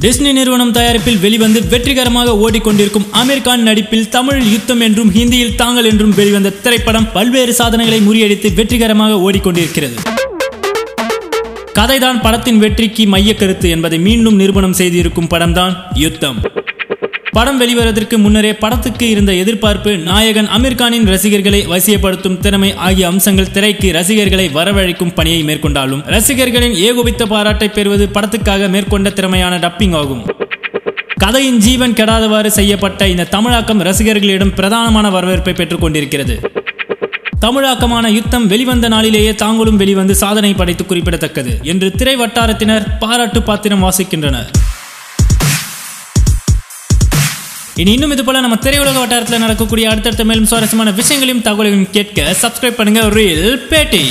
Disney நிறுவனம் தயாரிப்பில் வெளிவந்து வெற்றிகரமாக ஓடிக்கொண்டிருக்கும் அமீர் கான் நடிப்பில் தமிழில் யுத்தம் என்றும் ஹிந்தியில் தாங்கள் என்றும் வெளிவந்த திரைப்படம் பல்வேறு சாதனைகளை முறியடித்து வெற்றிகரமாக ஓடிக்கொண்டிருக்கிறது. கதைதான் படத்தின் வெற்றிக்கு மைய கருத்து என்பதை மீண்டும் நிரூபணம் செய்திருக்கும் படம்தான் யுத்தம். படம் வெளிவருவதற்கு முன்னரே படத்துக்கு இருந்த எதிர்பார்ப்பு, நாயகன் அமீர் கானின் ரசிகர்களை வசியப்படுத்தும் திறமை ஆகிய அம்சங்கள் திரைக்கு ரசிகர்களை வரவழைக்கும் பணியை மேற்கொண்டாலும் ரசிகர்களின் ஏகோபித்த பாராட்டை பெறுவது படத்துக்காக மேற்கொண்ட திறமையான டப்பிங் ஆகும். கதையின் ஜீவன் கெடாதவாறு செய்யப்பட்ட இந்த தமிழாக்கம் ரசிகர்களிடம் பிரதானமான வரவேற்பை பெற்றுக் கொண்டிருக்கிறது. தமிழாக்கமான யுத்தம் வெளிவந்த நாளிலேயே தாங்களும் வெளிவந்து சாதனை படைத்து குறிப்பிடத்தக்கது என்று திரை வட்டாரத்தினர் பாராட்டு பாத்திரம் வாசிக்கின்றனர். இன்னும் இது போல நம்ம திரையுலக வட்டாரத்தில் நடக்கக்கூடிய அடுத்தடுத்த மேலும் சுவாரஸ்யமான விஷயங்களையும் தகவல்களையும் கேட்க சப்ஸ்கிரைப் பண்ணுங்க ரீல் பேட்டி.